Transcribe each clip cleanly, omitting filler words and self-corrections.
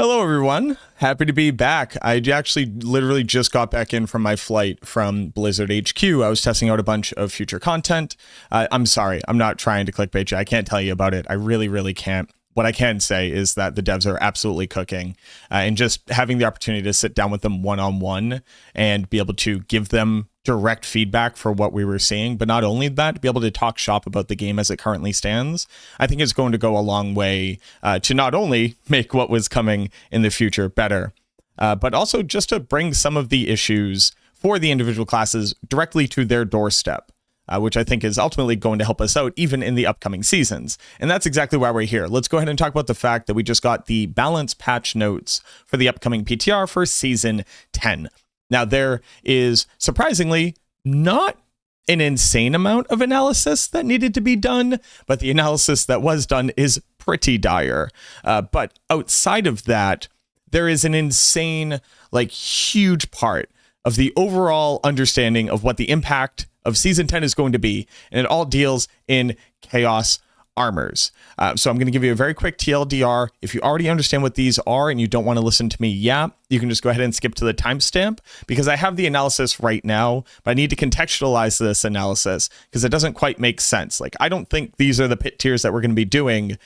Hello, everyone. Happy to be back. I actually literally just got back in from my flight from Blizzard HQ. I was testing out a bunch of future content. I'm sorry. I'm not trying to clickbait you. I can't tell you about it. I really can't. What I can say is that the devs are absolutely cooking, and just having the opportunity to sit down with them one-on-one and be able to give them direct feedback for what we were seeing, but not only that, to be able to talk shop about the game as it currently stands, I think is going to go a long way to not only make what was coming in the future better, but also just to bring some of the issues for the individual classes directly to their doorstep. Which I think is ultimately going to help us out even in the upcoming seasons. And that's exactly why we're here. Let's go ahead and talk about the fact that we just got the balance patch notes for the upcoming PTR for Season 10. Now, there is surprisingly not an insane amount of analysis that needed to be done, but the analysis that was done is pretty dire. But outside of that, there is an insane, huge part of the overall understanding of what the impact of Season 10 is going to be, and it all deals in Chaos Armors. So I'm going to give you a very quick TLDR. If you already understand what these are and you don't want to listen to me, you can just go ahead and skip to the timestamp, because I have the analysis right now, but I need to contextualize this analysis because it doesn't quite make sense. I don't think these are the pit tiers that we're going to be doing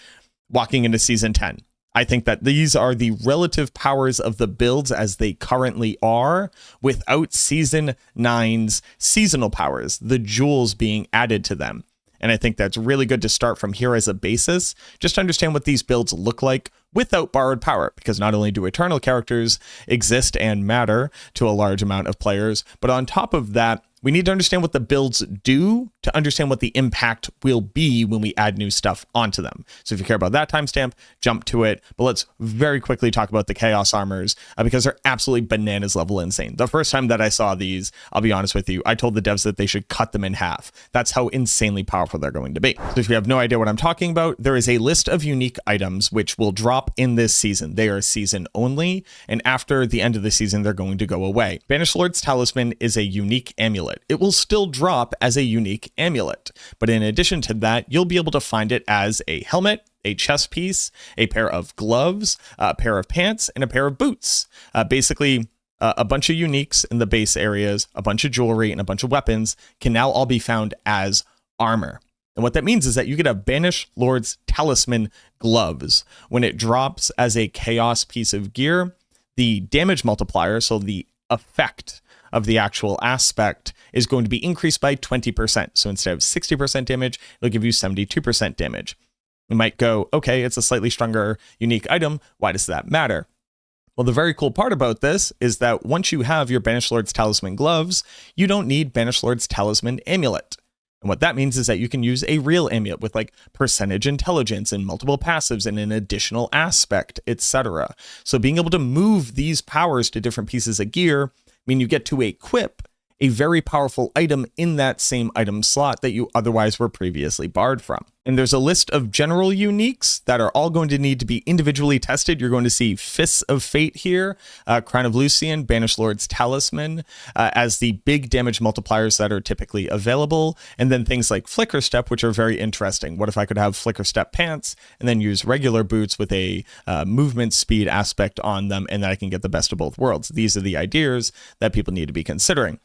walking into Season 10. I think that these are the relative powers of the builds as they currently are, without Season 9's seasonal powers, the jewels being added to them. And I think that's really good to start from here as a basis, just to understand what these builds look like without borrowed power, because not only do eternal characters exist and matter to a large amount of players, but on top of that, we need to understand what the builds do to understand what the impact will be when we add new stuff onto them. So if you care about that timestamp, jump to it. But let's very quickly talk about the Chaos Armors, because they're absolutely bananas level insane. The first time that I saw these, I'll be honest with you, I told the devs that they should cut them in half. That's how insanely powerful they're going to be. So if you have no idea what I'm talking about, there is a list of unique items which will drop in this season. They are season only, and after the end of the season, they're going to go away. Banished Lord's Talisman is a unique amulet. It will still drop as a unique amulet, but in addition to that, you'll be able to find it as a helmet, a chest piece, a pair of gloves, a pair of pants, and a pair of boots. Basically, a bunch of uniques in the base areas, a bunch of jewelry, and a bunch of weapons can now all be found as armor. And what that means is that you get a Banished Lord's Talisman gloves. When it drops as a chaos piece of gear, the damage multiplier, so the effect of the actual aspect, is going to be increased by 20%. So instead of 60% damage, it'll give you 72% damage. You might go, okay, it's a slightly stronger unique item. Why does that matter? Well, the very cool part about this is that once you have your Banished Lord's Talisman gloves, you don't need Banished Lord's Talisman amulet. And what that means is that you can use a real amulet with percentage intelligence and multiple passives and an additional aspect, etc. So being able to move these powers to different pieces of gear mean you get to equip a very powerful item in that same item slot that you otherwise were previously barred from. And there's a list of general uniques that are all going to need to be individually tested. You're going to see Fists of Fate here, Crown of Lucian, Banished Lord's Talisman, as the big damage multipliers that are typically available. And then things like Flicker Step, which are very interesting. What if I could have Flicker Step pants and then use regular boots with a movement speed aspect on them, and then I can get the best of both worlds? These are the ideas that people need to be considering.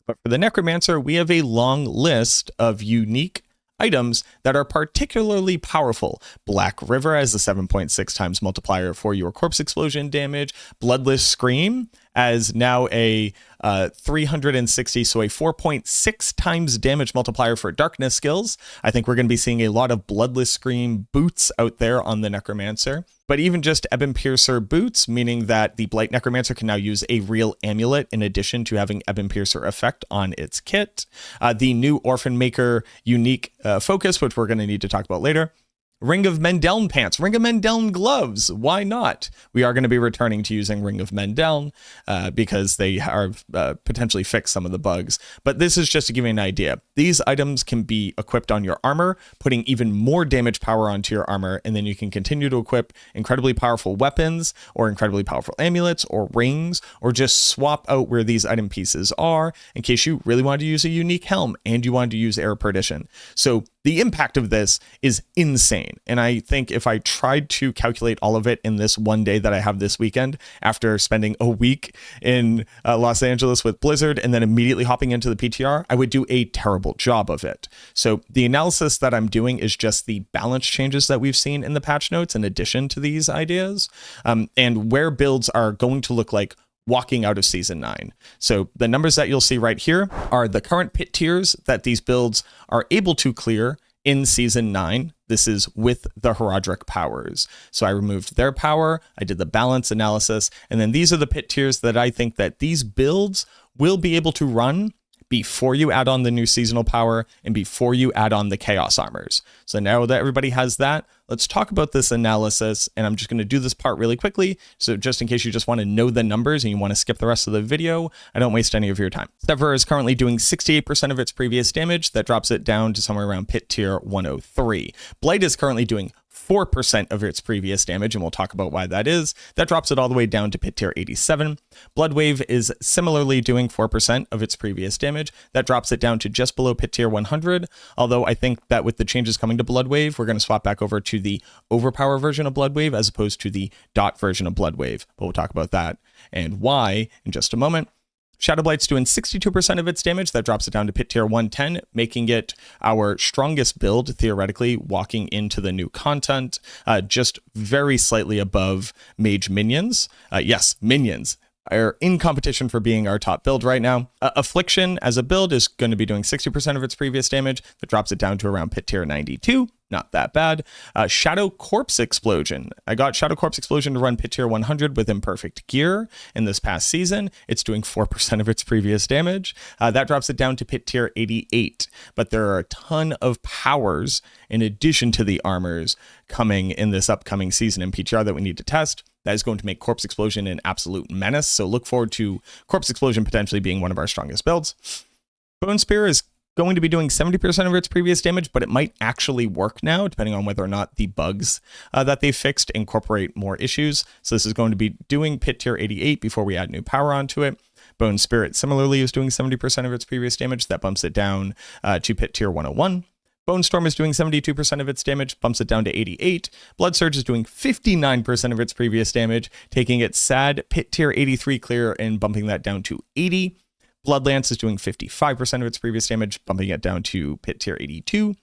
But for the Necromancer, we have a long list of unique items that are particularly powerful. Black River as a 7.6 times multiplier for your corpse explosion damage. Bloodless Scream as now a 360, so a 4.6 times damage multiplier for darkness skills. I think we're going to be seeing a lot of Bloodless Scream boots out there on the Necromancer. But even just Ebon Piercer boots, meaning that the Blight Necromancer can now use a real amulet in addition to having Ebon Piercer effect on its kit. The new Orphan Maker unique focus, which we're going to need to talk about later. Ring of Mendeln pants, Ring of Mendeln gloves. Why not? We are going to be returning to using Ring of Mendeln because they are potentially fixed some of the bugs. But this is just to give you an idea. These items can be equipped on your armor, putting even more damage power onto your armor, and then you can continue to equip incredibly powerful weapons or incredibly powerful amulets or rings, or just swap out where these item pieces are in case you really want to use a unique helm and you want to use Air Perdition. So The impact of this is insane. And I think if I tried to calculate all of it in this one day that I have this weekend, after spending a week in Los Angeles with Blizzard and then immediately hopping into the PTR, I would do a terrible job of it. So the analysis that I'm doing is just the balance changes that we've seen in the patch notes in addition to these ideas, and where builds are going to look like walking out of Season 9. So the numbers that you'll see right here are the current pit tiers that these builds are able to clear in Season 9. This is with the Herodric powers. So I removed their power, I did the balance analysis, and then these are the pit tiers that I think that these builds will be able to run before you add on the new seasonal power and before you add on the chaos armors. So now that everybody has that, let's talk about this analysis. And I'm just going to do this part really quickly. So just in case you just want to know the numbers and you want to skip the rest of the video, I don't waste any of your time. Sever is currently doing 68% of its previous damage. That drops it down to somewhere around pit tier 103. Blight is currently doing 4% of its previous damage, and we'll talk about why that is. That drops it all the way down to pit tier 87. Bloodwave is similarly doing 4% of its previous damage. That drops it down to just below pit tier 100, although I think that with the changes coming to Bloodwave, we're going to swap back over to the overpower version of Bloodwave as opposed to the dot version of Bloodwave, but we'll talk about that and why in just a moment. Shadowblight's doing 62% of its damage. That drops it down to pit tier 110, making it our strongest build, theoretically, walking into the new content, just very slightly above Mage Minions. Yes, Minions are in competition for being our top build right now. Affliction as a build is going to be doing 60% of its previous damage. That drops it down to around pit tier 92. Not that bad. Shadow Corpse Explosion. I got Shadow Corpse Explosion to run pit tier 100 with imperfect gear in this past season. It's doing 4% of its previous damage. That drops it down to pit tier 88. But there are a ton of powers in addition to the armors coming in this upcoming season in PTR that we need to test. That is going to make Corpse Explosion an absolute menace. So look forward to Corpse Explosion potentially being one of our strongest builds. Bone Spear is going to be doing 70% of its previous damage, but it might actually work now, depending on whether or not the bugs that they fixed incorporate more issues. So this is going to be doing pit tier 88 before we add new power onto it. Bone Spirit similarly is doing 70% of its previous damage. That bumps it down to pit tier 101. Bone Storm is doing 72% of its damage, bumps it down to 88. Blood Surge is doing 59% of its previous damage, taking its sad pit tier 83 clear and bumping that down to 80. Blood Lance is doing 55% of its previous damage, bumping it down to pit tier 82.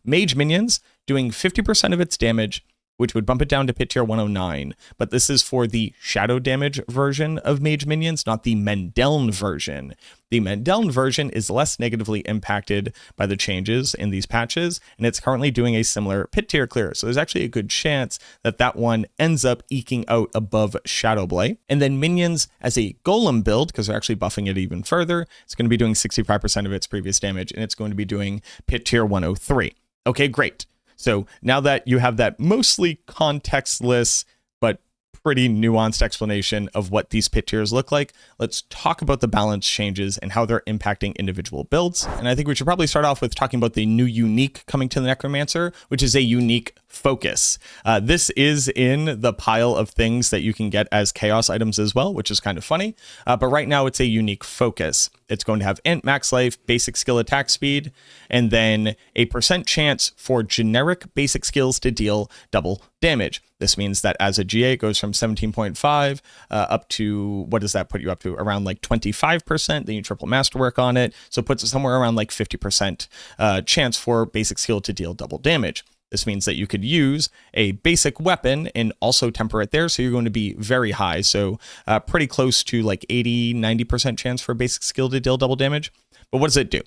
Mage Minions doing 50% of its damage, which would bump it down to pit tier 109. But this is for the shadow damage version of Mage Minions, not the Mendeln version. The Mendeln version is less negatively impacted by the changes in these patches, and it's currently doing a similar pit tier clear. So there's actually a good chance that that one ends up eking out above Shadow Blight. And then Minions as a Golem build, because they're actually buffing it even further, it's going to be doing 65% of its previous damage, and it's going to be doing pit tier 103. Okay, great. So now that you have that mostly contextless, but pretty nuanced explanation of what these pit tiers look like, let's talk about the balance changes and how they're impacting individual builds. And I think we should probably start off with talking about the new unique coming to the Necromancer, which is a unique focus. This is in the pile of things that you can get as chaos items as well, which is kind of funny. But right now it's a unique focus. It's going to have int, max life, basic skill attack speed, and then a % chance for generic basic skills to deal double damage. This means that as a GA, it goes from 17.5 up to, what does that put you up to? Around like 25%. Then you triple masterwork on it. So it puts it somewhere around like 50% chance for basic skill to deal double damage. This means that you could use a basic weapon and also temper it there. So you're going to be very high. So pretty close to like 80-90% chance for basic skill to deal double damage. But what does it do?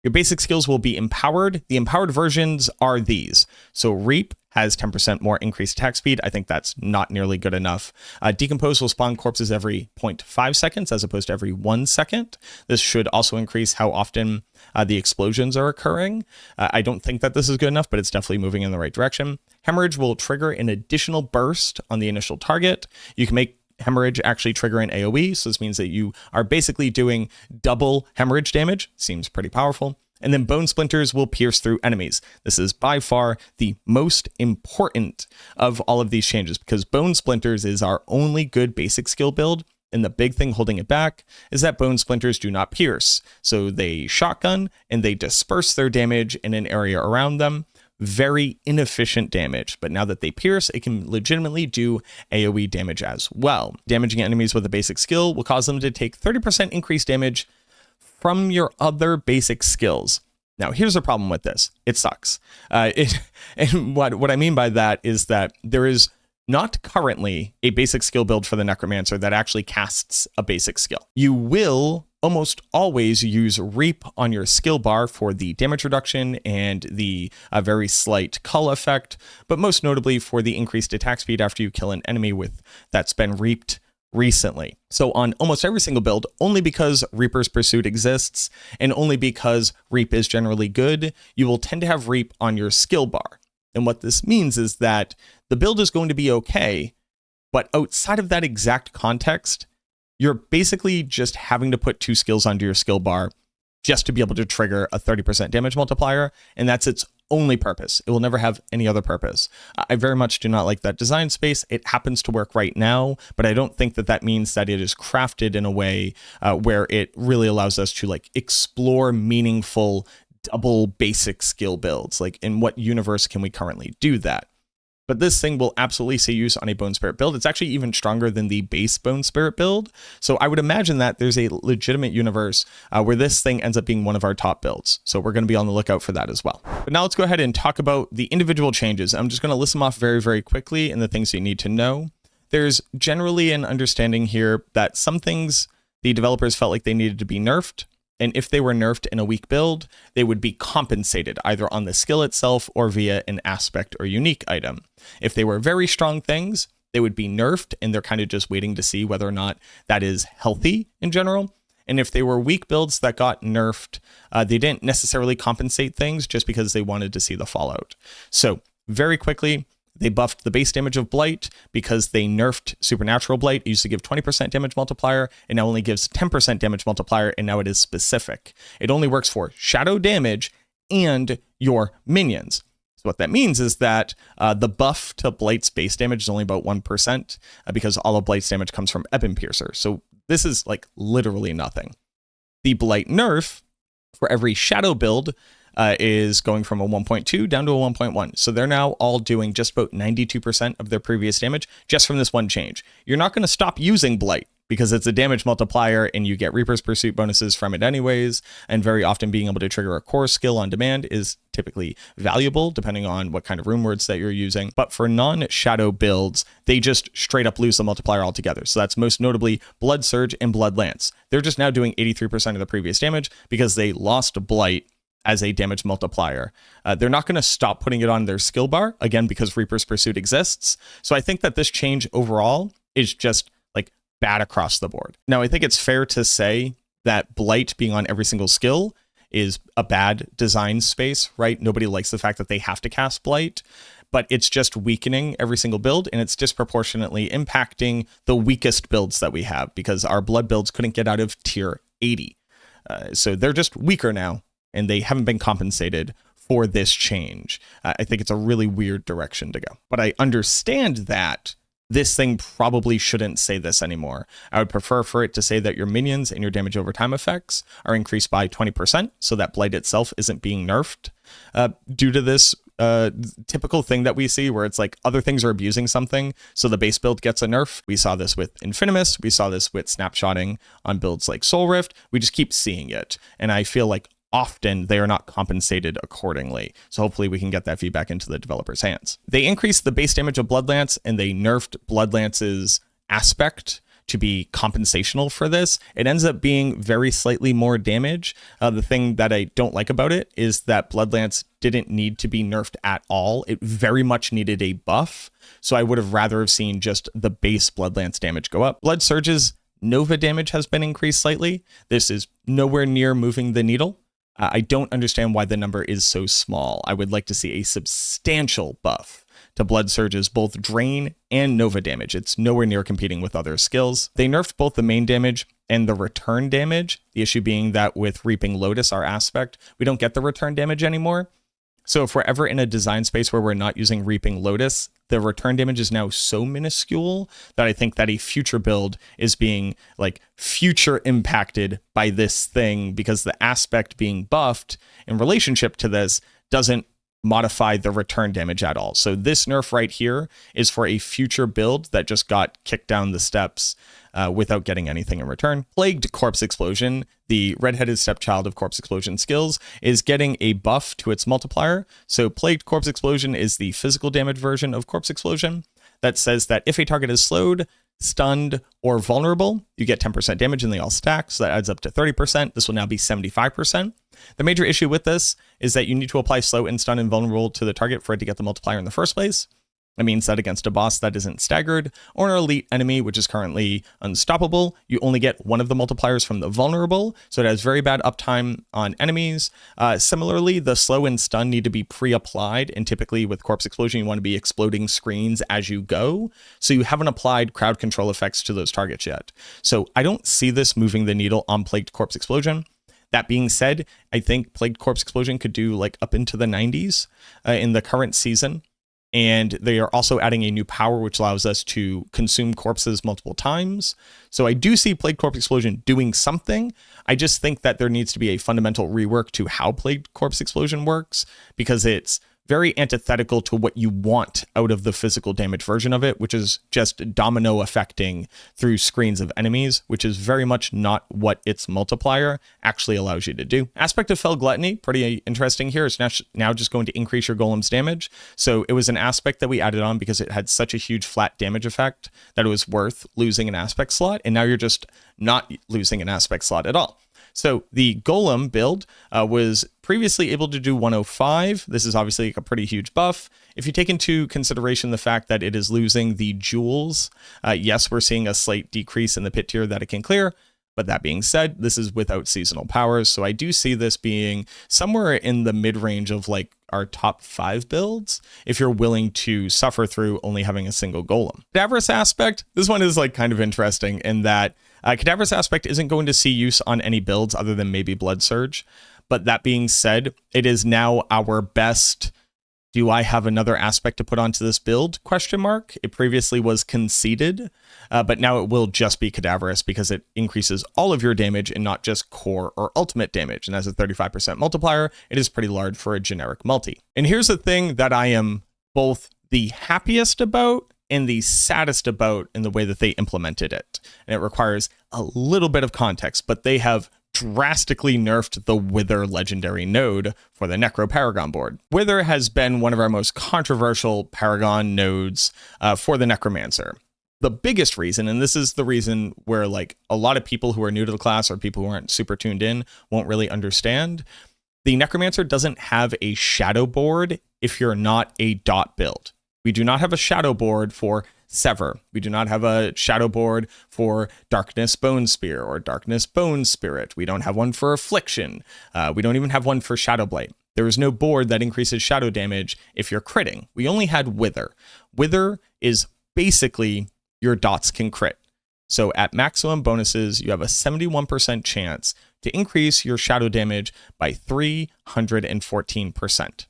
Your basic skills will be empowered. The empowered versions are these. So Reap has 10% more increased attack speed. I think that's not nearly good enough. Decompose will spawn corpses every 0.5 seconds as opposed to every 1 second. This should also increase how often the explosions are occurring. I don't think that this is good enough, but it's definitely moving in the right direction. Hemorrhage will trigger an additional burst on the initial target. You can make Hemorrhage actually trigger an AoE, so this means that you are basically doing double hemorrhage damage. Seems pretty powerful. And then Bone Splinters will pierce through enemies. This is by far the most important of all of these changes because Bone Splinters is our only good basic skill build And the big thing holding it back is that bone splinters do not pierce. So they shotgun and they disperse their damage in an area around them. Very inefficient damage, but now that they pierce, it can legitimately do AoE damage as well. Damaging enemies with a basic skill will cause them to take 30% increased damage from your other basic skills. Now, here's the problem with this. It sucks. And what I mean by that is that there is not currently a basic skill build for the Necromancer that actually casts a basic skill. You will almost always use Reap on your skill bar for the damage reduction and the very slight cull effect, but most notably for the increased attack speed after you kill an enemy that's been reaped recently. So on almost every single build, only because Reaper's Pursuit exists and only because Reap is generally good, you will tend to have Reap on your skill bar. And what this means is that the build is going to be okay, but outside of that exact context, you're basically just having to put 2 skills onto your skill bar just to be able to trigger a 30% damage multiplier, and that's its only purpose. It will never have any other purpose. I very much do not like that design space. It happens to work right now, but I don't think that means that it is crafted in a way where it really allows us to explore meaningful double basic skill builds. In what universe can we currently do that? But this thing will absolutely see use on a Bone Spirit build. It's actually even stronger than the base Bone Spirit build. So I would imagine that there's a legitimate universe where this thing ends up being one of our top builds. So we're going to be on the lookout for that as well. But now let's go ahead and talk about the individual changes. I'm just going to list them off very, very quickly and the things you need to know. There's generally an understanding here that some things the developers felt like they needed to be nerfed. And if they were nerfed in a weak build, they would be compensated either on the skill itself or via an aspect or unique item. If they were very strong things, they would be nerfed and they're kind of just waiting to see whether or not that is healthy in general. And if they were weak builds that got nerfed, they didn't necessarily compensate things just because they wanted to see the fallout. So very quickly, they buffed the base damage of Blight because they nerfed Supernatural Blight. It used to give 20% damage multiplier, and now only gives 10% damage multiplier, and now it is specific. It only works for shadow damage and your minions. So what that means is that the buff to Blight's base damage is only about 1% because all of Blight's damage comes from Ebon Piercer. So this is literally nothing. The Blight nerf for every shadow build is going from a 1.2 down to a 1.1. So they're now all doing just about 92% of their previous damage just from this one change. You're not going to stop using Blight because it's a damage multiplier and you get Reaper's Pursuit bonuses from it anyways. And very often being able to trigger a core skill on demand is typically valuable depending on what kind of rune words that you're using. But for non-shadow builds, they just straight up lose the multiplier altogether. So that's most notably Blood Surge and Blood Lance. They're just now doing 83% of the previous damage because they lost Blight as a damage multiplier. They're not going to stop putting it on their skill bar, again, because Reaper's Pursuit exists. So I think that this change overall is just bad across the board. Now, I think it's fair to say that Blight being on every single skill is a bad design space, right? Nobody likes the fact that they have to cast Blight, but it's just weakening every single build, and it's disproportionately impacting the weakest builds that we have because our blood builds couldn't get out of tier 80. So they're just weaker now, and they haven't been compensated for this change. I think it's a really weird direction to go. But I understand that this thing probably shouldn't say this anymore. I would prefer for it to say that your minions and your damage over time effects are increased by 20% so that Blight itself isn't being nerfed due to this typical thing that we see where it's other things are abusing something, so the base build gets a nerf. We saw this with Infinimus. We saw this with snapshotting on builds like Soul Rift. We just keep seeing it. And I feel often they are not compensated accordingly. So hopefully we can get that feedback into the developers' hands. They increased the base damage of Blood Lance and they nerfed Blood Lance's aspect to be compensational for this. It ends up being very slightly more damage. The thing that I don't like about it is that Blood Lance didn't need to be nerfed at all. It very much needed a buff. So I would have rather have seen just the base Blood Lance damage go up. Blood Surge's Nova damage has been increased slightly. This is nowhere near moving the needle. I don't understand why the number is so small. I would like to see a substantial buff to Blood Surge's both Drain and Nova damage. It's nowhere near competing with other skills. They nerfed both the main damage and the return damage. The issue being that with Reaping Lotus, our aspect, we don't get the return damage anymore. So if we're ever in a design space where we're not using Reaping Lotus, the return damage is now so minuscule that I think that a future build is being like future impacted by this thing, because the aspect being buffed in relationship to this doesn't modify the return damage at all. So this nerf right here is for a future build that just got kicked down the steps without getting anything in return. Plagued Corpse Explosion, the redheaded stepchild of Corpse Explosion skills, is getting a buff to its multiplier. So Plagued Corpse Explosion is the physical damage version of Corpse Explosion that says that if a target is slowed, stunned, or vulnerable, you get 10% damage, and they all stack, so that adds up to 30%. This will now be 75%. The major issue with this is that you need to apply slow and stun and vulnerable to the target for it to get the multiplier in the first place. That means that against a boss that isn't staggered, or an elite enemy which is currently unstoppable, you only get one of the multipliers from the vulnerable, so it has very bad uptime on enemies. Similarly, the slow and stun need to be pre-applied, and typically with Corpse Explosion you want to be exploding screens as you go, so you haven't applied crowd control effects to those targets yet. So I don't see this moving the needle on Plagued Corpse Explosion. That being said, I think Plagued Corpse Explosion could do like up into the 90s in the current season. And they are also adding a new power which allows us to consume corpses multiple times. So I do see Plagued Corpse Explosion doing something. I just think that there needs to be a fundamental rework to how Plagued Corpse Explosion works, because it's very antithetical to what you want out of the physical damage version of it, which is just domino affecting through screens of enemies, which is very much not what its multiplier actually allows you to do. Aspect of Fell Gluttony, pretty interesting here. It's now just going to increase your golem's damage. So it was an aspect that we added on because it had such a huge flat damage effect that it was worth losing an aspect slot, and now you're just not losing an aspect slot at all. So the Golem build was previously able to do 105. This is obviously a pretty huge buff. If you take into consideration the fact that it is losing the jewels, yes, we're seeing a slight decrease in the pit tier that it can clear. But that being said, this is without seasonal powers. So I do see this being somewhere in the mid-range of like our top 5 builds, if you're willing to suffer through only having a single golem. Cadaverous Aspect, this one is like kind of interesting in that Cadaverous Aspect isn't going to see use on any builds other than maybe Blood Surge. But that being said, it is now our best, do I have another aspect to put onto this build? Question mark. It previously was conceded, but now it will just be Cadaverous because it increases all of your damage and not just core or ultimate damage. And as a 35% multiplier, it is pretty large for a generic multi. And here's the thing that I am both the happiest about and the saddest about in the way that they implemented it. And it requires a little bit of context, but they have drastically nerfed the Wither legendary node for the Necro Paragon board. Wither has been one of our most controversial Paragon nodes for the Necromancer. The biggest reason, and this is the reason where like a lot of people who are new to the class or people who aren't super tuned in won't really understand, the Necromancer doesn't have a shadow board if you're not a dot build. We do not have a shadow board for Sever. We do not have a shadow board for Darkness Bone Spear or Darkness Bone Spirit. We don't have one for Affliction. We don't even have one for Shadow Blight. There is no board that increases shadow damage if you're critting. We only had Wither. Wither is basically your dots can crit. So at maximum bonuses, you have a 71% chance to increase your shadow damage by 314%.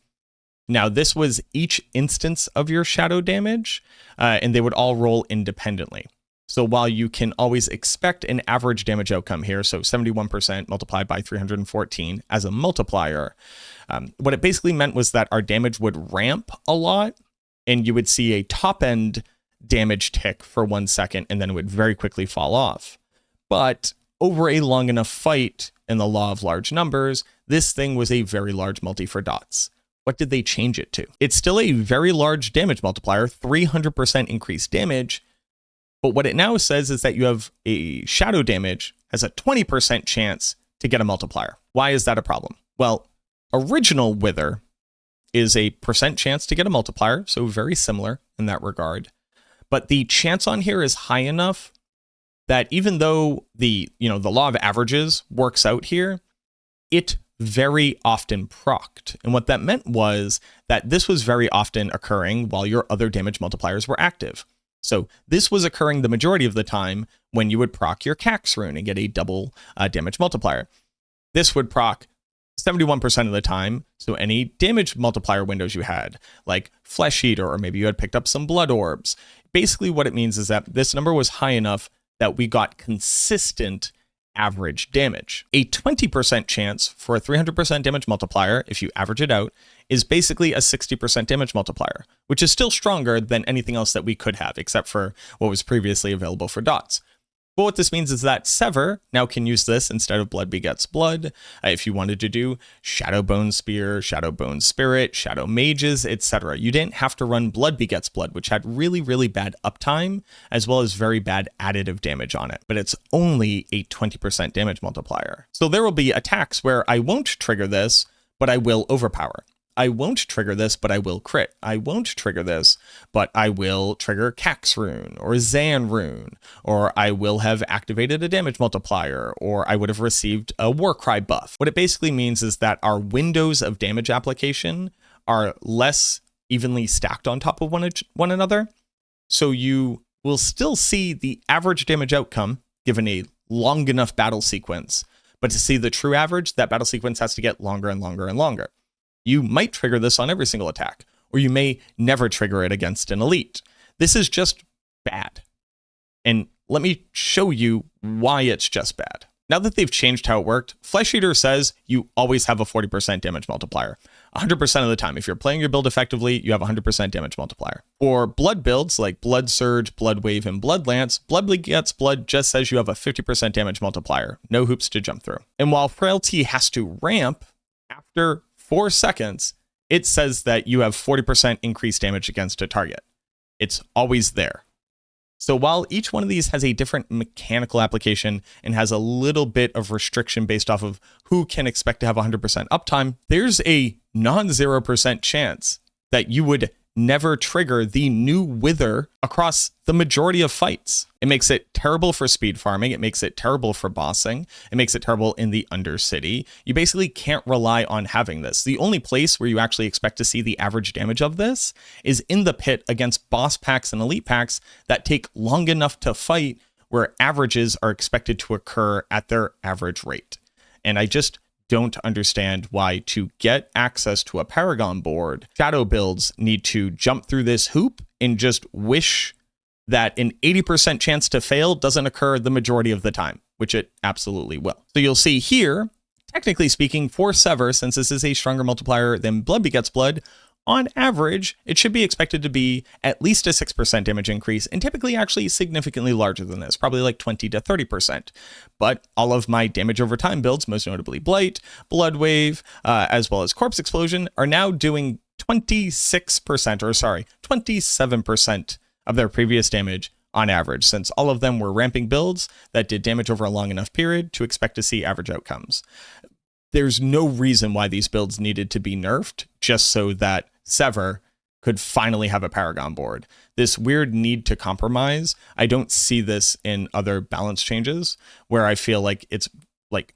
Now, this was each instance of your shadow damage, and they would all roll independently. So while you can always expect an average damage outcome here, so 71% multiplied by 314 as a multiplier, what it basically meant was that our damage would ramp a lot, and you would see a top-end damage tick for 1 second, and then it would very quickly fall off. But over a long enough fight in the law of large numbers, this thing was a very large multi for dots. What did they change it to? It's still a very large damage multiplier, 300% increased damage. But what it now says is that you have a shadow damage has a 20% chance to get a multiplier. Why is that a problem? Well, original Wither is a percent chance to get a multiplier, so very similar in that regard. But the chance on here is high enough that even though the law of averages works out here, it very often procced. And what that meant was that this was very often occurring while your other damage multipliers were active. So this was occurring the majority of the time when you would proc your Cax rune and get a double damage multiplier. This would proc 71% of the time. So any damage multiplier windows you had, like Flesh Eater, or maybe you had picked up some Blood Orbs. Basically what it means is that this number was high enough that we got consistent average damage. A 20% chance for a 300% damage multiplier, if you average it out, is basically a 60% damage multiplier, which is still stronger than anything else that we could have, except for what was previously available for dots. But what this means is that Sever now can use this instead of Blood Begets Blood. If you wanted to do Shadow Bone Spear, Shadow Bone Spirit, Shadow Mages, etc. You didn't have to run Blood Begets Blood, which had really, really bad uptime, as well as very bad additive damage on it. But it's only a 20% damage multiplier. So there will be attacks where I won't trigger this, but I will overpower. I won't trigger this, but I will crit. I won't trigger this, but I will trigger Cax Rune or Zan Rune, or I will have activated a damage multiplier, or I would have received a Warcry buff. What it basically means is that our windows of damage application are less evenly stacked on top of one another. So you will still see the average damage outcome given a long enough battle sequence, but to see the true average, that battle sequence has to get longer and longer and longer. You might trigger this on every single attack, or you may never trigger it against an elite. This is just bad. And let me show you why it's just bad. Now that they've changed how it worked, Flesh Eater says you always have a 40% damage multiplier. 100% of the time. If you're playing your build effectively, you have a 100% damage multiplier. For blood builds like Blood Surge, Blood Wave, and Blood Lance, Blood Begets Blood just says you have a 50% damage multiplier. No hoops to jump through. And while Frailty has to ramp after 4 seconds, it says that you have 40% increased damage against a target. It's always there. So while each one of these has a different mechanical application and has a little bit of restriction based off of who can expect to have 100% uptime, there's a non-0% chance that you would never trigger the new Wither across the majority of fights. It makes it terrible for speed farming. It makes it terrible for bossing. It makes it terrible in the Undercity. You basically can't rely on having this. The only place where you actually expect to see the average damage of this is in the pit against boss packs and elite packs that take long enough to fight, where averages are expected to occur at their average rate. And I just don't understand why, to get access to a Paragon board, shadow builds need to jump through this hoop and just wish that an 80% chance to fail doesn't occur the majority of the time, which it absolutely will. So you'll see here, technically speaking, for Sever, since this is a stronger multiplier than Blood Begets Blood, on average, it should be expected to be at least a 6% damage increase, and typically actually significantly larger than this, probably like 20 to 30%. But all of my damage over time builds, most notably Blight, Blood Wave, as well as Corpse Explosion, are now doing 27% of their previous damage on average, since all of them were ramping builds that did damage over a long enough period to expect to see average outcomes. There's no reason why these builds needed to be nerfed just so that Sever could finally have a Paragon board. This weird need to compromise, I don't see this in other balance changes where I feel like it's like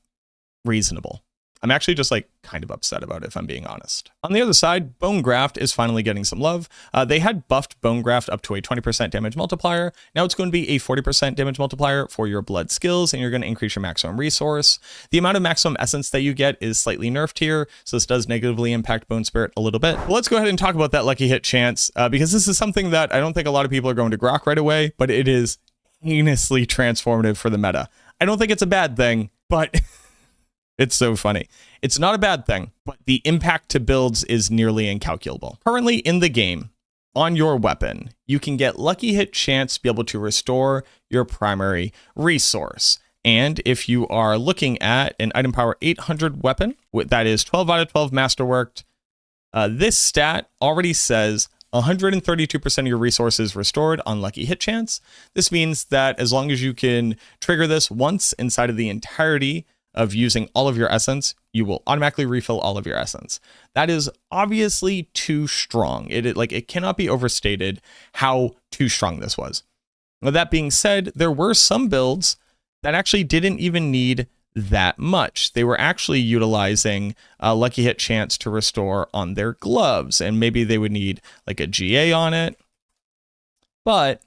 reasonable. I'm actually just like kind of upset about it, if I'm being honest. On the other side, Bone Graft is finally getting some love. They had buffed Bone Graft up to a 20% damage multiplier. Now it's going to be a 40% damage multiplier for your blood skills, and you're going to increase your maximum resource. The amount of maximum essence that you get is slightly nerfed here, so this does negatively impact Bone Spirit a little bit. But let's go ahead and talk about that lucky hit chance, because this is something that I don't think a lot of people are going to grok right away, but it is heinously transformative for the meta. I don't think it's a bad thing, but it's so funny. It's not a bad thing, but the impact to builds is nearly incalculable. Currently in the game, on your weapon, you can get lucky hit chance to be able to restore your primary resource. And if you are looking at an item power 800 weapon, that is 12 out of 12 masterworked, this stat already says 132% of your resources restored on lucky hit chance. This means that as long as you can trigger this once inside of the entirety of using all of your essence, you will automatically refill all of your essence. That is obviously too strong. It cannot be overstated how too strong this was. Now, that being said, there were some builds that actually didn't even need that much. They were actually utilizing a lucky hit chance to restore on their gloves, and maybe they would need like a GA on it. But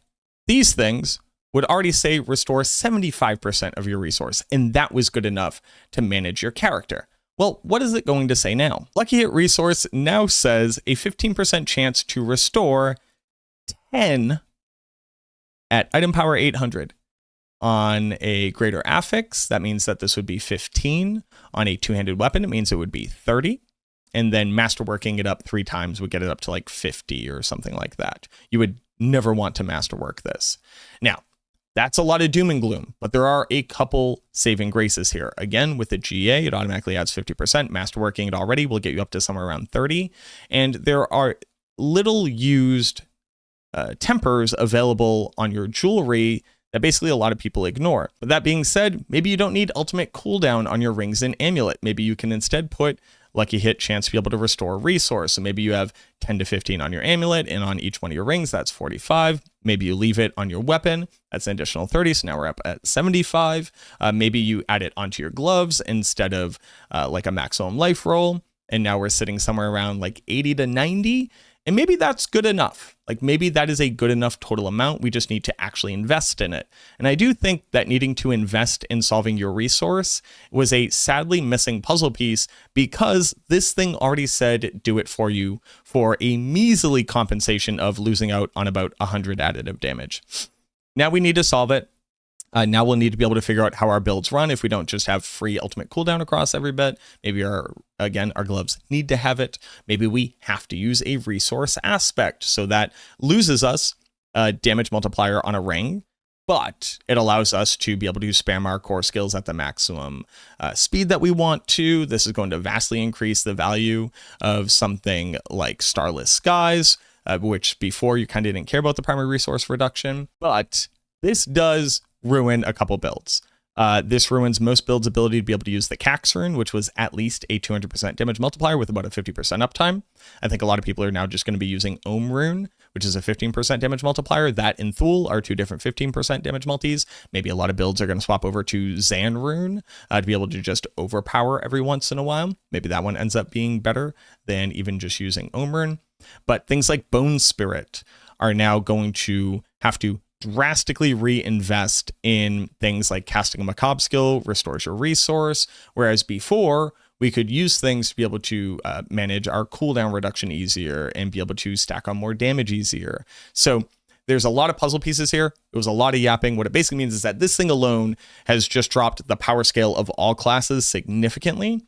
these things would already say restore 75% of your resource, and that was good enough to manage your character. Well, what is it going to say now? Lucky Hit Resource now says a 15% chance to restore 10 at item power 800. On a greater affix, that means that this would be 15. On a two-handed weapon, it means it would be 30. And then masterworking it up 3 times would get it up to like 50 or something like that. You would never want to masterwork this. Now, that's a lot of doom and gloom, but there are a couple saving graces here. Again, with the GA, it automatically adds 50%. Masterworking it already will get you up to somewhere around 30. And there are little used tempers available on your jewelry that basically a lot of people ignore. But that being said, maybe you don't need ultimate cooldown on your rings and amulet. Maybe you can instead put Lucky Hit chance to be able to restore a resource. So maybe you have 10 to 15 on your amulet, and on each one of your rings, that's 45. Maybe you leave it on your weapon, that's an additional 30. So now we're up at 75. Maybe you add it onto your gloves instead of like a maximum life roll. And now we're sitting somewhere around like 80 to 90. And maybe that's good enough. Like maybe that is a good enough total amount. We just need to actually invest in it. And I do think that needing to invest in solving your resource was a sadly missing puzzle piece, because this thing already said do it for you for a measly compensation of losing out on about 100 additive damage. Now we need to solve it. Now we'll need to be able to figure out how our builds run if we don't just have free ultimate cooldown across every bit. Maybe our gloves need to have it. Maybe we have to use a resource aspect. So that loses us a damage multiplier on a ring, but it allows us to be able to spam our core skills at the maximum speed that we want to. This is going to vastly increase the value of something like Starless Skies, which before you kind of didn't care about the primary resource reduction, but this does ruin a couple builds. This ruins most builds' ability to be able to use the Cax rune, which was at least a 200% damage multiplier with about a 50% uptime. I think a lot of people are now just going to be using Ohm rune, which is a 15% damage multiplier. That and Thule are 2 different 15% damage multis. Maybe a lot of builds are going to swap over to Zan rune to be able to just overpower every once in a while. Maybe that one ends up being better than even just using Ohm rune. But things like Bone Spirit are now going to have to drastically reinvest in things like casting a macabre skill restores your resource, whereas before we could use things to be able to manage our cooldown reduction easier and be able to stack on more damage easier. So there's a lot of puzzle pieces here. It was a lot of yapping. What it basically means is that this thing alone has just dropped the power scale of all classes significantly.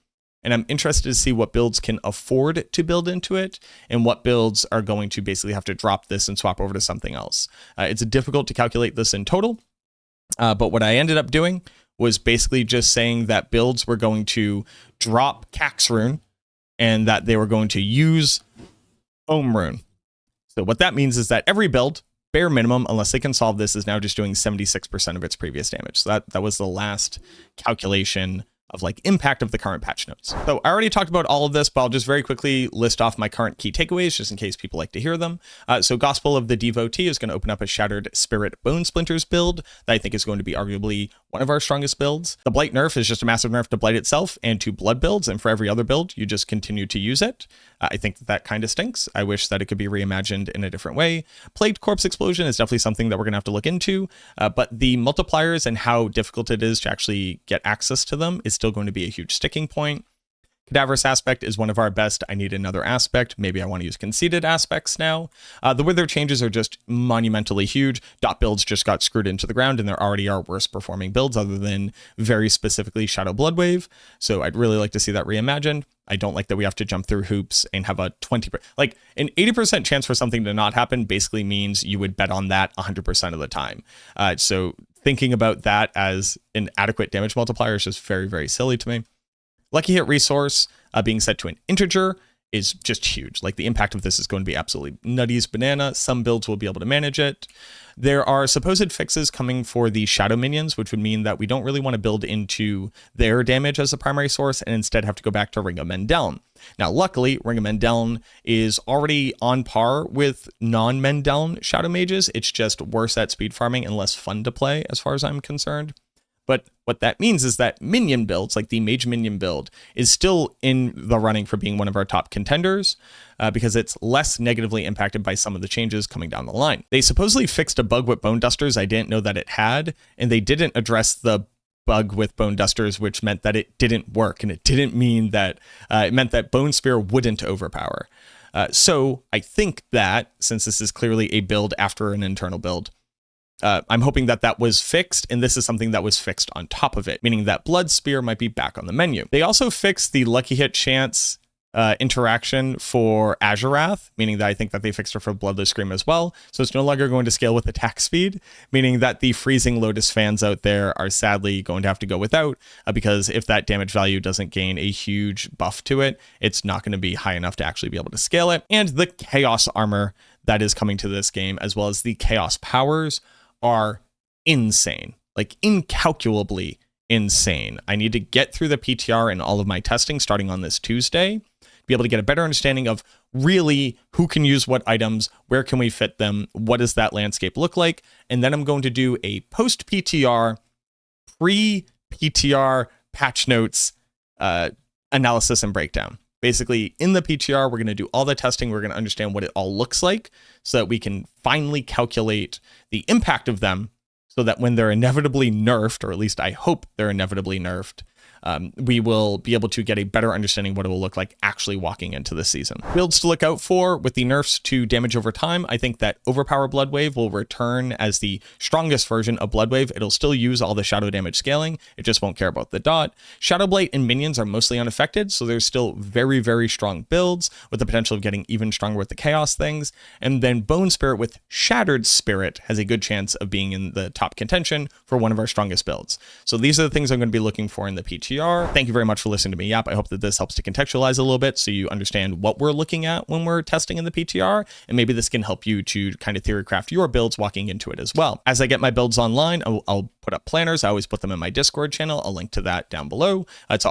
And I'm interested to see what builds can afford to build into it and what builds are going to basically have to drop this and swap over to something else. It's difficult to calculate this in total, but what I ended up doing was basically just saying that builds were going to drop Cax rune and that they were going to use Ohm rune. So what that means is that every build, bare minimum, unless they can solve this, is now just doing 76% of its previous damage. So that was the last calculation of like impact of the current patch notes. So I already talked about all of this, but I'll just very quickly list off my current key takeaways just in case people like to hear them. So Gospel of the Devotee is going to open up a Shattered Spirit Bone Splinters build that I think is going to be arguably one of our strongest builds. The Blight nerf is just a massive nerf to Blight itself and to Blood builds, and for every other build, you just continue to use it. I think that kind of stinks. I wish that it could be reimagined in a different way. Plagued Corpse Explosion is definitely something that we're going to have to look into, but the multipliers and how difficult it is to actually get access to them is still going to be a huge sticking point. Cadaverous Aspect is one of our best. I need another aspect. Maybe I want to use Conceited Aspects now. The Wither changes are just monumentally huge. Dot builds just got screwed into the ground, and there already are worse performing builds other than very specifically Shadow Bloodwave. So I'd really like to see that reimagined. I don't like that we have to jump through hoops and have a 20%, like an 80% chance for something to not happen basically means you would bet on that 100% of the time. So thinking about that as an adequate damage multiplier is just very, very silly to me. Lucky Hit Resource being set to an integer is just huge. Like the impact of this is going to be absolutely nutties banana. Some builds will be able to manage it. There are supposed fixes coming for the shadow minions, which would mean that we don't really want to build into their damage as a primary source and instead have to go back to Ring of Mendeln. Now, luckily, Ring of Mendeln is already on par with non-Mendeln shadow mages. It's just worse at speed farming and less fun to play as far as I'm concerned. But what that means is that minion builds, like the mage minion build, is still in the running for being one of our top contenders because it's less negatively impacted by some of the changes coming down the line. They supposedly fixed a bug with Bone Dusters I didn't know that it had, and they didn't address the bug with Bone Dusters, which meant that it didn't work, and it didn't mean that it meant that Bone Spear wouldn't overpower. So I think that since this is clearly a build after an internal build, I'm hoping that that was fixed, and this is something that was fixed on top of it, meaning that Blood Spear might be back on the menu. They also fixed the lucky hit chance interaction for Azurath, meaning that I think that they fixed it for Bloodless Scream as well. So it's no longer going to scale with attack speed, meaning that the Freezing Lotus fans out there are sadly going to have to go without, because if that damage value doesn't gain a huge buff to it, it's not going to be high enough to actually be able to scale it. And the Chaos armor that is coming to this game, as well as the Chaos powers, are insane, like incalculably insane. I need to get through the PTR and all of my testing starting on this Tuesday, be able to get a better understanding of really who can use what items, where can we fit them, what does that landscape look like, and then I'm going to do a post-PTR, pre-PTR patch notes analysis and breakdown. Basically, in the PTR, we're going to do all the testing, we're going to understand what it all looks like, so that we can finally calculate the impact of them, so that when they're inevitably nerfed, or at least I hope they're inevitably nerfed, we will be able to get a better understanding of what it will look like actually walking into the season. Builds to look out for with the nerfs to damage over time. I think that Overpower Bloodwave will return as the strongest version of Bloodwave. It'll still use all the shadow damage scaling. It just won't care about the dot. Shadow Blight and minions are mostly unaffected, so there's still very, very strong builds with the potential of getting even stronger with the chaos things. And then Bone Spirit with Shattered Spirit has a good chance of being in the top contention for one of our strongest builds. So these are the things I'm going to be looking for in the PTR. Thank you very much for listening to me yap. I hope that this helps to contextualize a little bit so you understand what we're looking at when we're testing in the PTR, and maybe this can help you to kind of theory craft your builds walking into it as well. As I get my builds online, I'll put up planners. I always put them in my Discord channel. I'll link to that down below. It's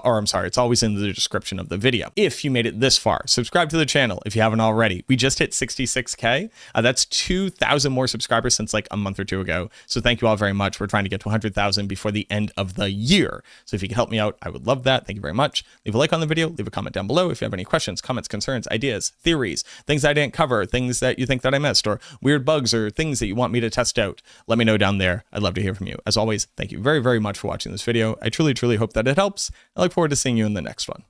always in the description of the video. If you made it this far, subscribe to the channel if you haven't already. We just hit 66K. That's 2,000 more subscribers since like a month or two ago. So thank you all very much. We're trying to get to 100,000 before the end of the year. So if you can help me out, I would love that. Thank you very much. Leave a like on the video, leave a comment down below if you have any questions, comments, concerns, ideas, theories, things I didn't cover, things that you think that I missed, or weird bugs or things that you want me to test out. Let me know down there. I'd love to hear from you. As always, thank you very, very much for watching this video. I truly, truly hope that it helps. I look forward to seeing you in the next one.